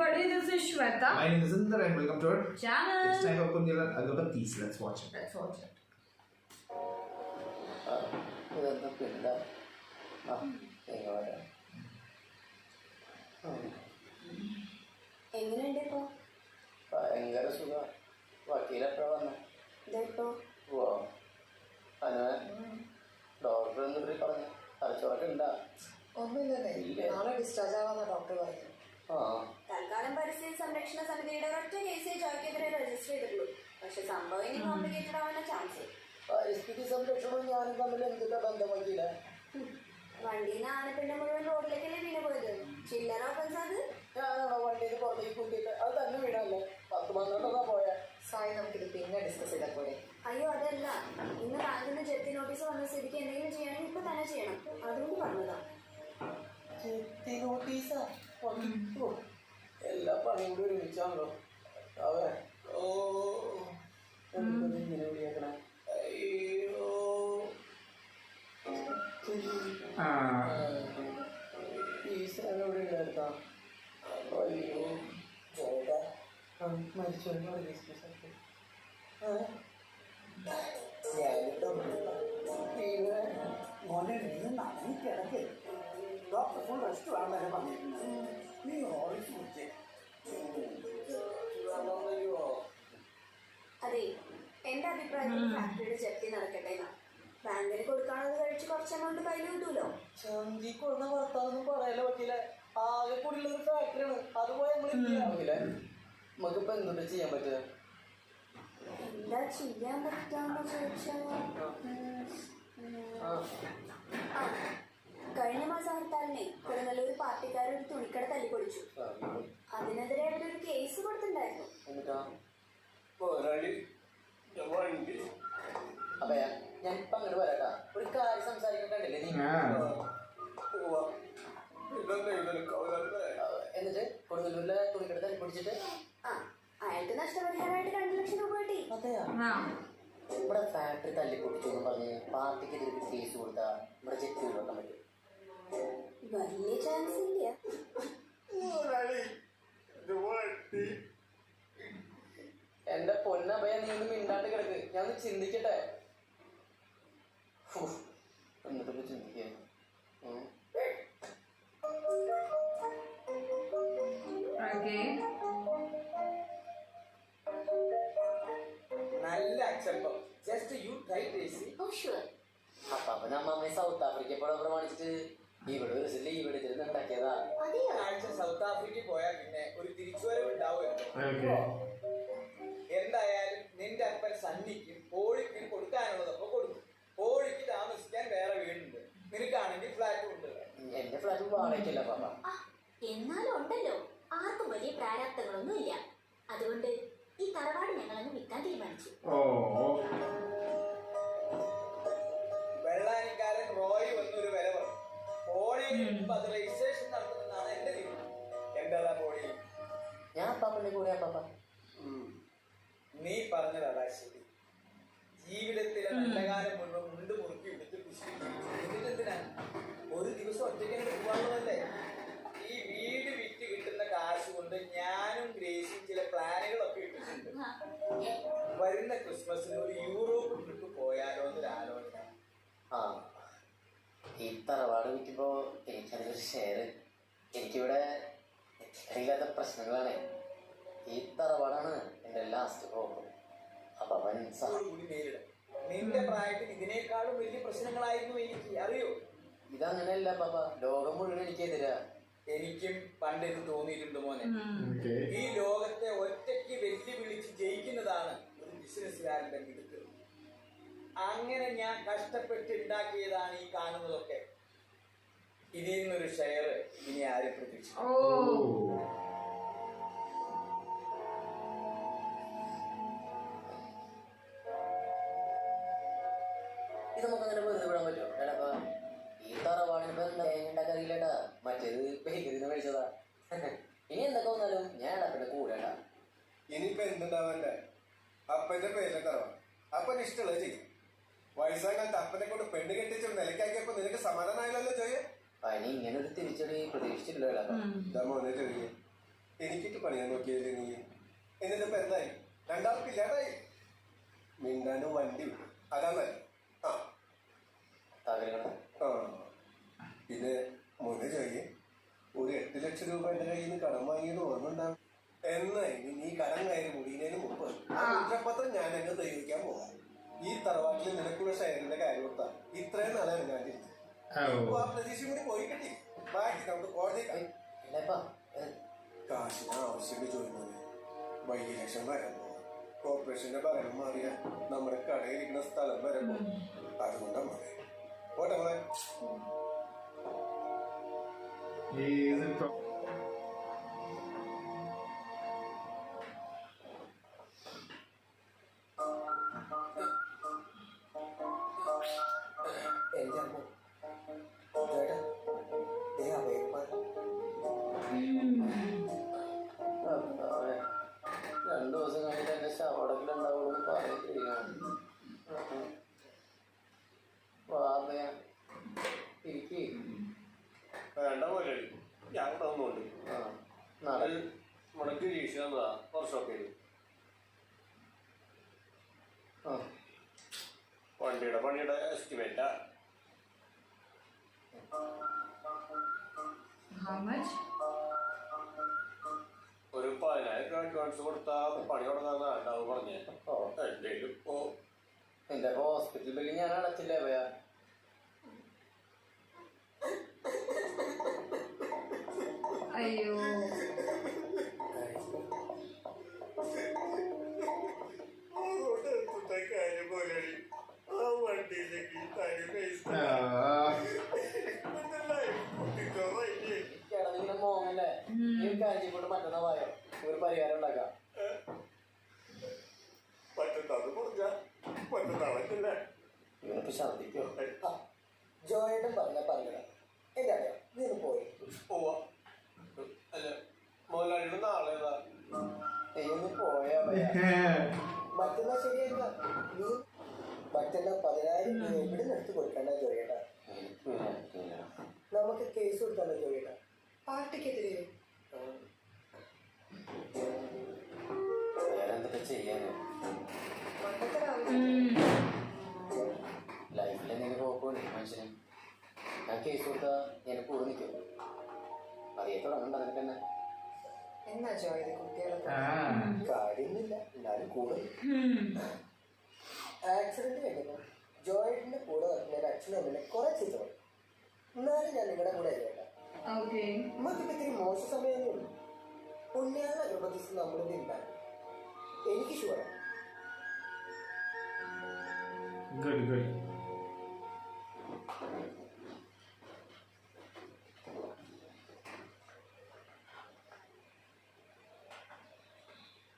everybody, this is Shweta. My name is Inder and welcome to our Channel. It's time for Kundila Agapatis. Let's watch it. Let's watch it. എങ്ങനെയുണ്ട് ഇപ്പോ? ഭയങ്കര സുഖ. വക്കീലെപ്പോ വന്നു? ഇതെപ്പോ? Doctor എന്തൊരു പറഞ്ഞു? തലച്ചോറൊക്കെ ഉണ്ടാ? ഒന്നുമില്ലല്ലേ, നാളെ ഡിസ്ചാർജ് ആവാന്ന ഡോക്ടർ പറഞ്ഞു. തൽക്കാലം പരിസ്ഥിതി സംരക്ഷണ സമിതിയുടെ ഒരൊറ്റ കേസേ ജോയ്ക്കെതിരെ രജിസ്റ്റർ ചെയ്തിട്ടുള്ളൂ. പക്ഷെ സംഭവം ഇനി കോംപ്ലിക്കേറ്റഡ് ആവാനുള്ള ചാൻസ്. പരിസ്ഥിതി സംരക്ഷണവും ഞാനും തമ്മിൽ എന്തൊക്കെ ബന്ധം വയ്ക്കില്ല. വണ്ടിന്ന് ആനപ്പിന്നെ മുഴുവൻ റോഡിലേക്കല്ലേ വീണ് പോയത്? ചില്ലറ ഓഫൻസ് അത്? ഞാനാണോ വണ്ടിയിൽ പുറത്തേക്ക് കൂട്ടിയിട്ട്? അത് തന്നെ വീണല്ലേ, 10 മണിക്കൊക്കെ പോയാ. സായി, നമുക്കിത് പിന്നെ ഡിസ്കസ് ചെയ്താൽ പോലെ. അയ്യോ അതല്ല, ഇന്ന് ബാങ്കിൽ നിന്ന് ജപ്തി നോട്ടീസ് വന്ന സ്ഥിതിക്ക് എന്തെങ്കിലും ചെയ്യണമെങ്കിൽ ഇപ്പൊ തന്നെ ചെയ്യണം, അതുകൊണ്ട് പറഞ്ഞതാ. ജപ്തി നോട്ടീസാ? എല്ലാ പണിയും കൂടി ഒരുമിച്ചാണല്ലോ അവ. ഇങ്ങനെ വിളിയാക്കണേ. അയ്യോ, ഈശ്വരൻ എവിടെ ഉണ്ടായിരുന്നാ? അയ്യോ ചേട്ടാ, മരിച്ചു മോനെ, നീ നനഞ്ഞു കിടക്ക്. ഡോക്ടർ ഫുൾ റെസ്റ്റ് വേണം വരെ പറഞ്ഞിട്ടുണ്ട്. നീ ഓറിച്ച് കുടിച്ചേ. അതെ, എന്റെ അഭിപ്രായത്തിൽ ഫാക്ടറിയുടെ ജപ്തി നടക്കട്ടെ എന്നാ. ബാങ്കിന് കൊടുക്കാനുള്ളത് കഴിച്ച് കുറച്ച് എമൗണ്ട് കയ്യിൽ കിട്ടൂലോ. ചന്തി കൊടുന്ന വർത്താനൊന്നും പറയാനോ പറ്റില്ല. ആകെ കൂടിയുള്ളൊരു ഫാക്ടറിയാണ്, അതുപോലെ നമ്മളില്ല. നമുക്കിപ്പോ എന്തുകൊണ്ട് ചെയ്യാൻ പറ്റുക? എന്താ ചെയ്യാൻ പറ്റാന്ന് ചോദിച്ചാ, കഴിഞ്ഞ മാസം ഹർത്താലിനെ കൊടുങ്ങല്ലൂർ പാർട്ടിക്കാരൊരു തുണിക്കട തല്ലിപ്പൊളിച്ചു. അതിനെതിരെ അവരൊരു കേസ് കൊടുത്തിട്ടുണ്ടായിരുന്നു. അപ്പൊ ഞാൻ ഇപ്പൊ അങ്ങോട്ട് വരാട്ടാ, ഒരു കാര്യം സംസാരിക്കണ്ടല്ലേ നീ? എന്നിട്ട് കൊടുങ്ങല്ലൂരിലെ തുണിക്കട തല്ലിപ്പൊളിച്ചിട്ട് അയാൾക്ക് നഷ്ടപരിഹാരമായിട്ട് 2 ലക്ഷം രൂപ കിട്ടി. അതെയാ? ഇവിടെ ഫാക്ടറി തല്ലിപ്പൊളിച്ചു എന്ന് പറഞ്ഞ് പാർട്ടിക്ക് എതിരെ കേസ് കൊടുത്താ ഇവിടെ ചെക്ക് ഒഴിവാക്കാൻ പറ്റും? വലിയ ചാൻസ് ഇല്ല. എന്റെ പൊന്നഭയ, നീ ഒന്നും മിണ്ടാണ്ട് കിടക്ക്, ഞാൻ ഒന്ന് ചിന്തിക്കട്ടെ. എന്നിട്ടിപ്പോ ചിന്തിക്കേ. നല്ല അച്ചപ്പം. Just you try taste. Oh sure. അപ്പാപ്പനും അമ്മമ്മയും സൗത്ത് ആഫ്രിക്ക പോടെ പ്രമാണിച്ചിട്ട് ഇവിടെ ഒരു ലീവ് എടുത്തിരുന്ന് ഉണ്ടാക്കിയതാ. ആഴ്ച സൗത്ത് ആഫ്രിക്കയിൽ പോയാൽ പിന്നെ ഒരു തിരിച്ചുവരവ് ഉണ്ടാവുമല്ലോ. എന്തായാലും നിന്റെ അപ്പൻ സണ്ണിക്കും കോഴിക്കും കൊടുക്കാനുള്ളതൊക്കെ കൊടുക്കും. കോഴിക്ക് താമസിക്കാൻ വേറെ വീടുണ്ട്, നിനക്കാണെങ്കിൽ ഫ്ലാറ്റും ഉണ്ട്. എന്റെ ഫ്ലാറ്റ് വാടകയ്ക്കല്ല പാപ്പ. എന്നാലും ഉണ്ടല്ലോ, ആർക്കും വലിയ പ്രാരാബ്ദങ്ങളൊന്നും ഇല്ല. അതുകൊണ്ട് ഈ തറവാട് ഞങ്ങളങ്ങ് വിൽക്കാൻ തീരുമാനിച്ചു. വെള്ളാനിക്കാരൻ റോയ് വന്നൊരു വില പറഞ്ഞു. കോഴിയിൽ അത് രജിസ്ട്രേഷൻ നടത്തുന്നതാണ് എന്റെ തീരുമാനം. എന്താ കോഴി? ഞാൻ അപ്പാപ്പന്റെ കൂടെ പാപ്പ. നീ പറഞ്ഞതാ ശരി. ജീവിതത്തിലെ നല്ല കാലം മുഴുവൻ മുണ്ട് മുറുക്കി എടുത്ത് പുഷ്പിച്ചിട്ടാണ് ഒരു ദിവസം ഒറ്റയ്ക്ക് പോകാനുള്ളതല്ലേ. ഈ വീട് വിറ്റ് കിട്ടുന്ന കാശ് കൊണ്ട് ഞാനും ഗ്രേസും ചില പ്ലാനുകളൊക്കെ ഇട്ടിട്ടുണ്ട്. വരുന്ന ക്രിസ്മസിന് ഒരു യൂറോപ്പ് ട്രിപ്പ് പോയാലോ എന്നൊരു ആലോചന. ഈ തറവാട് വിൽക്കുമ്പോ എനിക്കതിലൊരു ഷെയർ. എനിക്കിവിടെ ഇല്ലാത്ത പ്രശ്നങ്ങളാണ്. ഈ തറവാടാണ് എന്റെ ലാസ്റ്റ് പ്രോബ്ലം. അപ്പൊ അവൻ കൂടി നേരിടാം. നിന്റെ പ്രായത്തിൽ ഇതിനേക്കാളും വലിയ പ്രശ്നങ്ങളായിരുന്നു എനിക്ക്, അറിയോ? ഇതങ്ങനെയല്ല പാപ്പ, ലോകം മുഴുവൻ എനിക്കെതിരാ. എനിക്കും പണ്ട് ഇത് തോന്നിയിട്ടുണ്ട് മോനെ. ഈ ലോകത്തെ ഒറ്റയ്ക്ക് വെല്ലുവിളിച്ച് ജയിക്കുന്നതാണ് ഒരു ബിസിനസ്സുകാരന്റെ മിടുക്ക്. അങ്ങനെ ഞാൻ കഷ്ടപ്പെട്ട് ഉണ്ടാക്കിയതാണ് ഈ കാണുന്നതൊക്കെ. ഇതിൽ നിന്നൊരു ഷെയർ ഇനി ആരും പ്രതീക്ഷിക്കും. ഇത് നമുക്കങ്ങനെ വെറുതെ വിടാൻ പറ്റുമോ? എടാ, ഈ തറവാടിനിപ്പോ തേങ്ങ ഉണ്ടാക്കാറില്ലടാ, മറ്റേത് പേരിന് മേടിച്ചതാ. ഇനി എന്തൊക്കെ വന്നാലും ഞാൻ അപ്പന്റെ കൂടെടാ. ഇനിയിപ്പോ എന്തുണ്ടാവാല്ലേ? അപ്പന്റെ പേരിലെ തറവാട് അപ്പന് ഇഷ്ടമുള്ളത് ചെയ്യും. വയസ്സായ കാലത്ത് അപ്പനെ കൊണ്ട് പെണ്ണ് കെട്ടിച്ച് നിലക്കാക്കിയപ്പോ നിനക്ക് സമാധാനമായല്ലോ ചോദിയ. അതിന് ഇങ്ങനെ ഒരു തിരിച്ചടി പ്രതീക്ഷിച്ചില്ലല്ലോ. മോനെ ചോദിക്കുക, എനിക്കിട്ട് പണിയാൻ നോക്കിയതില്ലേ നീ? എന്നിട്ടിപ്പോ എന്തായി? രണ്ടാൾക്കില്ലാതായി. മിണ്ടാനും വണ്ടി വിട്ടു. അതാ നല്ല. ആ ആ പിന്നെ മുന്നേ ചോദിക്കേ, ഒരു 8 ലക്ഷം രൂപ എന്റെ കയ്യിൽ നിന്ന് കടം വാങ്ങിയത് ഓർമ്മണ്ടാവും. എന്നാ ഇനി നീ കടം കയറി മുടിയുന്നതിന് മുമ്പ് ആ കുറ്റപത്രം ഞാൻ അങ്ങ് തെളിയിക്കാൻ പോകാം. ഈ തറവാട്ടിൽ നിനക്കുള്ള ഷെയറിന്റെ കാര്യം കൊടുത്താ ഇത്രയും നാളെ ഞാൻ ഇപ്പൊ ആ പ്രതീക്ഷ കൂടി പോയി കിട്ടി. ബാക്കി നമുക്ക് കോടതി കാശിന് ആവശ്യം ചോദിക്കുന്നത് വലിയ ലക്ഷം വരാൻ പോകാം. കോർപ്പറേഷന്റെ ഭരണം മാറിയ നമ്മുടെ കടയിരിക്കുന്ന സ്ഥലം വരെ പോകും. അതുകൊണ്ടാ മതി. പോട്ടെ മോളെ. രണ്ടു ദിവസം കഴിഞ്ഞിട്ട് എന്റെ ശവടക്കിലുണ്ടാവുള്ളൂ പറയുകയാണ്. വേണ്ട പോലെ ഞാൻ തന്നുണ്ട് മുടക്കി വീഴ്ച തന്നതാ വർക്ക്ഷോപ്പിൽ. പണിയുടെ എസ്റ്റിമേറ്റാ. ഒരു 10,000 രൂപ അഡ്വാൻസ് കൊടുത്താ പണി തുടങ്ങാന്നാ ഉണ്ടാവും പറഞ്ഞേ. എന്തേലും ഇപ്പോ എന്റെ ഹോസ്പിറ്റൽ ബില്ല് ഞാൻ അടച്ചില്ലേ ഭയാ. അയ്യോ കാര്യം പോലെ ആ വണ്ടിയിലേക്ക് കിടന്നിങ്ങനെ മോങ്ങല്ലേ ഈ കാര്യം കൊണ്ട് മറ്റന്നാ പോയോ ഒരു പരിഹാരം ഉണ്ടാക്കാം. പറ്റുന്നത് കൊടുക്ക പറ്റുന്നവല്ലേ ഇവനിപ്പോ ഛർദിക്കോ? ജോയേട്ടൻ പറഞ്ഞതാ എന്റെ അറിയാം നീ പോയി പോവാ. അല്ല മോലാളിയുടെ നാളെ നീയൊന്ന് പോയാ മറ്റന്നാ ശരിയല്ല. നീ മറ്റന്നാ 10,000 രൂപ എവിടെ നിർത്തി കൊടുക്കണ്ട ജോയേട്ടാ. നമുക്ക് കേസ് കൊടുക്കണ്ട ജോയേട്ടാ. പാർട്ടിക്കെതിരെ വേറെന്തൊക്കെ ചെയ്യാനോ ലൈഫിൽ എന്തെങ്കിലും കുഴപ്പമുണ്ട് മനുഷ്യന്. ഞാൻ കേസ് കൊടുത്താ ഞാൻ കൂടെ നിൽക്കും. അറിയ തുടങ്ങണ്ട അതിന് തന്നെ എന്നാ ജോയത് കുട്ടികളെ കാര്യമൊന്നുമില്ല. എന്നാലും കൂടെ ആക്സിഡന്റ് കഴിഞ്ഞപ്പോ ജോയിന്റെ കൂടെ നടക്കുന്ന അച്ഛനും അമ്മനെ കുറെ ചീത്ത പറയും. എന്നാലും ഞാൻ നിങ്ങളുടെ കൂടെ കേട്ടാ നമുക്കിപ്പോ ഇത്തിരി മോശം സമയമേ ഉള്ളൂ. പുണ്യാള ഗർഭദിവസം നമ്മളിത് ഉണ്ടാകും. എനിക്ക് ഷുവറാണ്.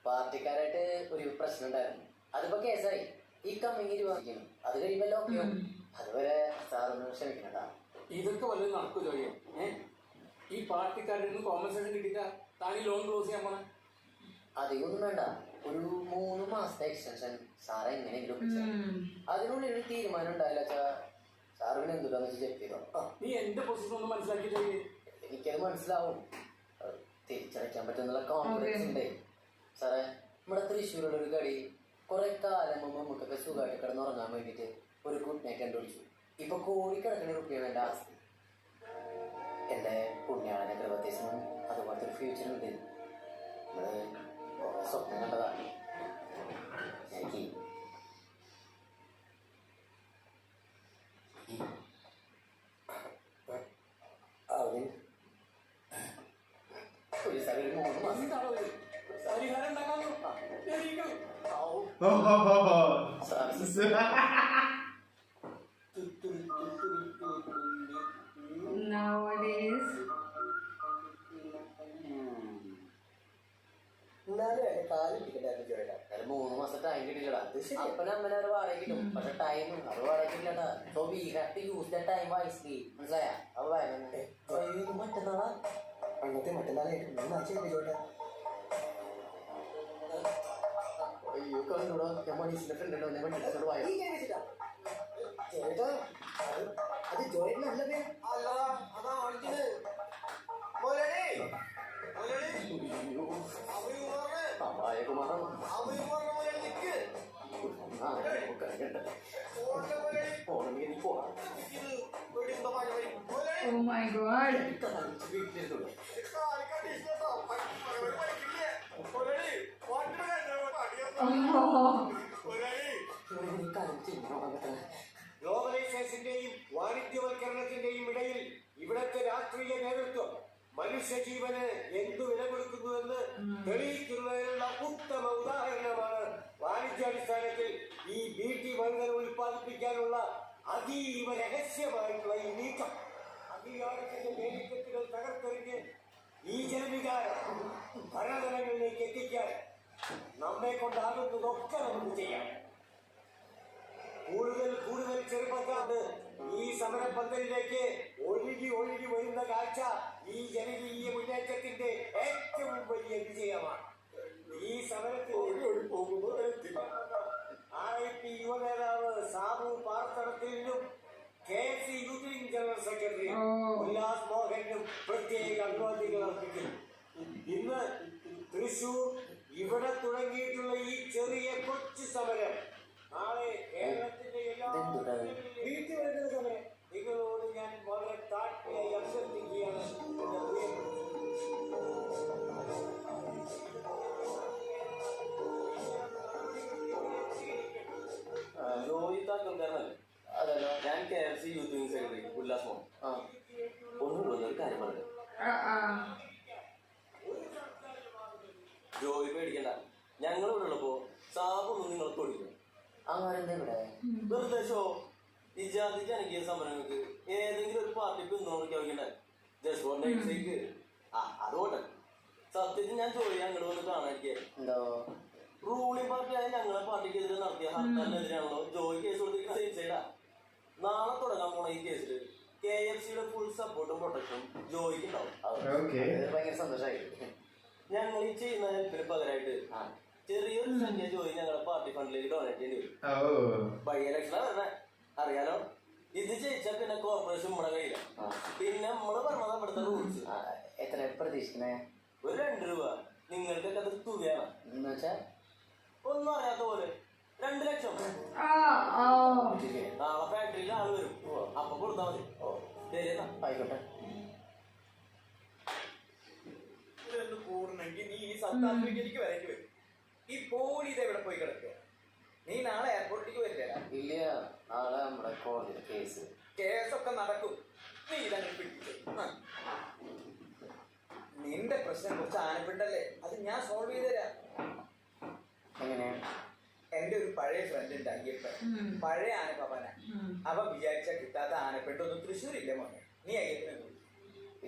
പാർട്ടിക്കാരായിട്ട് ഒരു പ്രശ്നം ഉണ്ടായിരുന്നു. അതിപ്പോ കേസായി. ഈ കമ്മിങ് രൂപയ്ക്കണം. അത് കഴിയുമ്പല്ലോ അതുവരെ സാറൊന്ന് ക്ഷമിക്കണട്ടാ. ഇതൊക്കെ വല്ലതും നടക്കും ചോദിയോ? ഈ പാർട്ടിക്കാരിൽ നിന്ന് കോമ്പൻസേഷൻ കിട്ടിയിട്ടാ താൻ ഈ ലോൺ ക്ലോസ് ചെയ്യാൻ പോണേ? അധികമൊന്നും വേണ്ട. ഒരു 3 മാസത്തെ എക്സ്റ്റൻഷൻ സാറെ എങ്ങനെയെങ്കിലും അതിനുള്ളിൽ ഒരു തീരുമാനം ഉണ്ടായില്ല വെച്ചാ സാറിന് എന്തുട്ടാന്ന് വെച്ച് ചെക്ക് ചെയ്തോ. നീ എന്റെ പൊസിഷൻ ഒന്ന് മനസ്സിലാക്കി ചോദിയേ. എനിക്കത് മനസ്സിലാവും. തിരിച്ചടയ്ക്കാൻ പറ്റുന്നുള്ള കോൺഫിഡൻസ് ഉണ്ട് സാറേ. നമ്മുടെ തൃശ്ശൂരുള്ള ഒരു കടി കുറെ കാലം മുമ്പ് നമുക്കൊക്കെ സുഖമായിട്ട് കിടന്നുറങ്ങാൻ വേണ്ടിയിട്ട് ഒരു ഗുഡ് നൈറ്റ് കണ്ടുപിടിച്ചു. ഇപ്പൊ കോടിക്കണക്കിന് റുപ്യാണ് എന്റെ ആസ്തി. എന്റെ പുണ്യാളന്റെ ഗർഭദേശം അതുപോലത്തെ ഒരു ഫ്യൂച്ചർ ഉണ്ട്. നമ്മള് സ്വപ്നം കണ്ടതാണ്. എനിക്ക് അവന് ഒരു സ്ഥലം 3 മാസം പരിഹാരം ഉണ്ടാക്കാമോ? nowadays എന്നാലും എന്റെ കാലം പിടിക്കണ്ടായിരുന്നു ചോദിച്ചാ. 3 മാസം ടൈം കിട്ടില്ലടാ. അപ്പന അമ്മനെ ഒരു വാടക കിട്ടും. പക്ഷെ ടൈം അത് വാടക കിട്ടില്ലട്ടാ. So we have to use the time wisely. മനസ്സിലായ? അപ്പൊ മറ്റന്നാളാ അന്നത്തെ മറ്റന്നാളായിട്ട് 3 ആഴ്ച ചോദിച്ചാ. അയ്യോ കണ്ടൂടാ. ഞാൻ മണീഷിന്റെ ഫ്രണ്ടുണ്ടോ ഞാൻ വണ്ടിട്ട് വായ ചേട്ടാ. അത് ജോയിനല്ല അല്ലടാ, അതാ കാണിച്ചത്. മോലാളി, മോലാളി. അപായകുമാറാണ്. പോണെങ്കിൽ നീ പോവാ. Oh my god. വീട്ടിലിരുന്നു. Oh. നീ കരച്ചിരുന്നോ അങ്ങനത്തെ? ഗ്ലോബലൈസേഷന്റെയും വാണിജ്യവൽക്കരണത്തിന്റെയും ഇടയിൽ ഇവിടത്തെ രാഷ്ട്രീയ നേതൃത്വം മനുഷ്യജീവന് എന്തു വില കൊടുക്കുന്നുവെന്ന് തെളിയിക്കുന്നതിനുള്ള ഉത്തമ ഉദാഹരണമാണ് വാണിജ്യാടിസ്ഥാനത്തിൽ ഈ ബീറ്റി വഴുതന ഉൽപ്പാദിപ്പിക്കാനുള്ള അതീവ രഹസ്യമായിട്ടുള്ള ഈ നീക്കം. അംഗീകാരത്തിന്റെ മേലിക്കത്തുകൾ തകർത്തെറിഞ്ഞ് ഈ ജനവികാരം ഭരണതലങ്ങളിലേക്ക് എത്തിക്കാൻ നമ്മെ കൊണ്ടാകുന്നതൊക്കെ നമുക്ക് ചെയ്യാം. കൂടുതൽ കൂടുതൽ ചെറുപ്പക്കാർക്ക് ഈ സമരപന്തലിലേക്ക് ഒഴുകി ഒഴുകി വരുന്ന കാഴ്ച ഈ ജനകീയ മുന്നേറ്റത്തിന്റെ ഏറ്റവും വലിയ വിജയമാണ്. ഈ സമരത്തിൽ RIP യുവനേതാവ് സാബു പാർത്തടത്തിനും KFC youth wing general secretary Ullas മോഹനും പ്രത്യേക അഭിവാദ്യങ്ങൾ അർപ്പിക്കുന്നു. ഇന്ന് തൃശൂർ ഇവിടെ തുടങ്ങിയിട്ടുള്ള ഈ ചെറിയ കൊച്ചു സമരം നാളെ കേരളത്തിന്റെ എല്ലാ വീട്ടിൽ വരുന്ന സമയം നിങ്ങളോട് ഞാൻ വളരെ താഴ്മയായി അഭ്യർത്ഥിക്കുകയാണ്. ജോയിത്താക്കൾക്കാരനല്ലേ? അതല്ല, ഞാൻ KFC youth wing secretary Ullas Mohan. ഒന്നുള്ളൊരു കാര്യം പറഞ്ഞു. ജോയി പേടിക്കണ്ട, ഞങ്ങൾ ഇവിടെ ഉള്ളപ്പോ സാബൊന്നും നിങ്ങൾ തൊടിക്കും. ആരെന്താ ഇവിടെ വെറുതെ ഷോ? ഈ ജാതി ജനകീയ സമരങ്ങൾക്ക് ഏതെങ്കിലും ഒരു പാർട്ടിക്ക് നോക്കിയാൽ ജസ്റ്റ് ഫോർ നൈറ്റ്സേക്ക് അതുകൊണ്ട് സത്യത്തിൽ ഞാൻ ജോയി ഞങ്ങൾ വന്ന് കാണാനിരിക്കുക. എന്തോ റൂളിംഗ് പാർട്ടിയായ ഞങ്ങളെ പാർട്ടിക്കെതിരെ നടത്തിയ ഹർത്താലിനെതിരെയാണല്ലോ ജോയി കേസ് കൊടുത്തിരിക്കുന്ന സെയിം സൈഡാ. നാളെ തുടങ്ങാൻ പോണ ഈ കേസിൽ KFCയുടെ ഫുൾ സപ്പോർട്ടും പ്രൊട്ടക്ഷനും ജോയിക്ക് ഉണ്ടാവും. ഭയങ്കര സന്തോഷമായി. ഞങ്ങൾ ഈ ചെയ്യുന്ന ഹെൽപ്പിന് പകരമായിട്ട് ചെറിയൊരു സംഖ്യ ജോയി ഞങ്ങളുടെ പാർട്ടി ഫണ്ടിലേക്ക് ഡൊണേറ്റ് ചെയ്യേണ്ടി വരും. ബൈ ഇലക്ഷനാ വരണേ, അറിയാലോ. ഇത് ജയിച്ചാൽ പിന്നെ കോർപ്പറേഷൻ നമ്മുടെ കയ്യില. പിന്നെ നമ്മള് പറഞ്ഞത് ഇവിടുത്തെ റൂൾസ്. എത്ര പ്രതീക്ഷിക്കണേ? ഒരു 2 രൂപ. നിങ്ങൾക്കൊക്കെ അത് തുകയാണ് എന്ന് വെച്ചാൽ ഒന്നും അറിയാത്ത പോലെ 2 ലക്ഷം. നാളെ ഫാക്ടറിയിൽ ആള് വരും, അപ്പൊ കൊടുത്താൽ മതി. ശരിയെന്നാ, ആയിക്കോട്ടെ. കൂടണമെങ്കിൽ നീ ഈ സൗത്ത് ആഫ്രിക്കയിലേക്ക് വരേണ്ടി വരും. ഈ പോലീസ് ഇത് എവിടെ പോയി കിടക്കുക? നീ നാളെ എയർപോർട്ടിലേക്ക് വരില്ല? ഇല്ല, നാളെ നമ്മുടെ കോടതി കേസൊക്കെ നടക്കും. നീ ഇതങ്ങനെ പിടിച്ചു. നിന്റെ പ്രശ്നം കുറച്ച് ആനപ്പിണ്ടല്ലേ, അത് ഞാൻ സോൾവ് ചെയ്ത് തരാം. എങ്ങനെയാണ്? എന്റെ ഒരു പഴയ ഫ്രണ്ട് ഉണ്ട്, അയ്യപ്പൻ. പഴയ ആനപ്പന. അവൻ വിചാരിച്ച കിട്ടാത്ത ആനപ്പെട്ടൊന്നും തൃശ്ശൂരില്ല മോനെ. നീ അയ്യപ്പനെ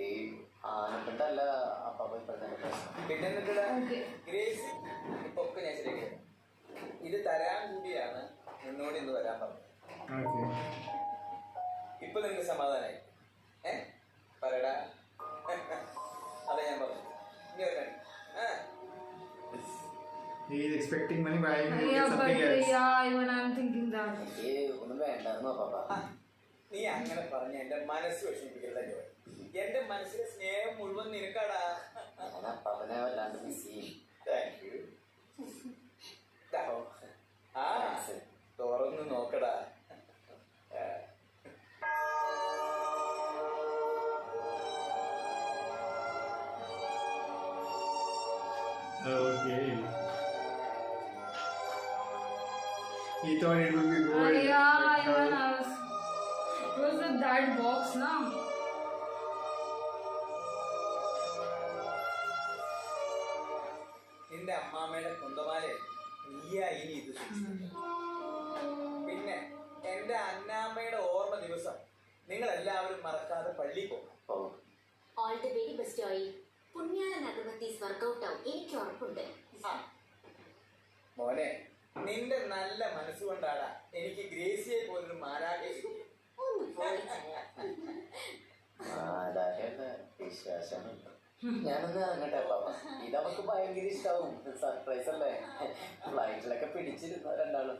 ഈ ആനപ്പെട്ടല്ല പിന്നെ ഗ്രേസ് ഇപ്പൊ ഒക്കെ ഞാൻ ശരിയാക്കി. ഇത് തരാൻ കൂടിയാണ് നിന്നോട് ഇന്ന് വരാൻ പറഞ്ഞത്. ഇപ്പൊ നിനക്ക് സമാധാനായി? പറയടാ. അതെ ഞാൻ പറഞ്ഞു. ഇനി ഒരു He is expecting money, but I will Yeah, get something but else. yeah, even I'm thinking that. ഒന്നും വേണ്ടായിരുന്നോ പാപ്പ? നീ അങ്ങനെ പറഞ്ഞ എന്റെ മനസ്സ് വിഷമിപ്പിക്കരുതല്ലോ. എന്റെ മനസ്സിലെ സ്നേഹം മുഴുവൻ നിനക്കാടാ. പാപ്പനെ വല്ലാണ്ട് മിസ് ചെയ്യും. Thank you. തുറന്ന് നോക്കടാ. Okay. He thought it would be gold. Yeah, even I was. It was that box, now. നിന്റെ അമ്മാമ്മയുടെ കുന്തമാലെ നീയാ ഇനി ഇത് പിന്നെ എന്റെ അന്നാമ്മയുടെ ഓർമ്മ ദിവസം നിങ്ങൾ എല്ലാവരും മറക്കാതെ പള്ളിയിൽ പോകും. ഓൾ ദി വെരി ബെസ്റ്റ് ഓയി. പുണ്യാള നഗമത്തീസ് വർക്കൗട്ട് ആവും, എനിക്ക് ഉറപ്പുണ്ട്. മോനെ, നിന്റെ നല്ല മനസ്സുകൊണ്ടാടാ എനിക്ക് ഗ്രേസിയെ പോലൊരു മാരാകെ. വിശ്വാസം. ഞാനൊന്ന് ഇറങ്ങട്ടെ പാപ്പ, ഇതവർക്ക് ഭയങ്കര ഇഷ്ടാവും. സർപ്രൈസ് അല്ലേ? ഫ്ലൈറ്റിലൊക്കെ പിടിച്ചിരുന്നു രണ്ടാളും.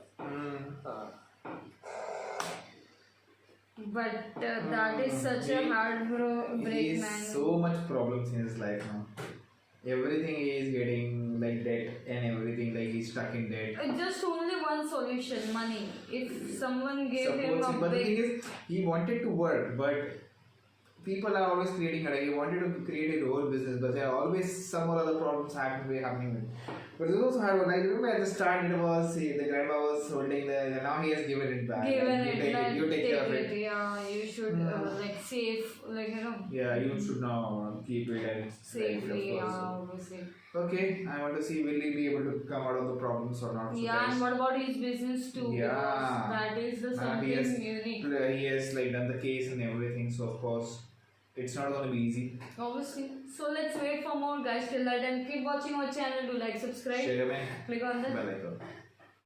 But that is such a hard break, He man. has so much problems in his life now. everything he is getting like debt and everything, like he's stuck in debt. It's just only one solution, money. If someone gave him Supports him, a but the thing big... is, he wanted to work, but people are always creating, like, he wanted to create his own business, but there are always some or other problems happening with. But this also hard, like, remember at the start it was, the grandma was holding now he has given it back. Given Like, it, like, you take care of it. Yeah, you should like save, like, you know, Yeah, you should now keep it and safely, of course. obviously. Okay, I want to see will he be able to come out of the problems or not. So Yeah, guys, and what about his business too? Yeah. Because that is the something unique. he has like done the case and everything, so of course it's not going to be easy. Obviously. So let's wait for more guys till that and keep watching our channel. Do like, subscribe, Share, man. click on the Bell icon.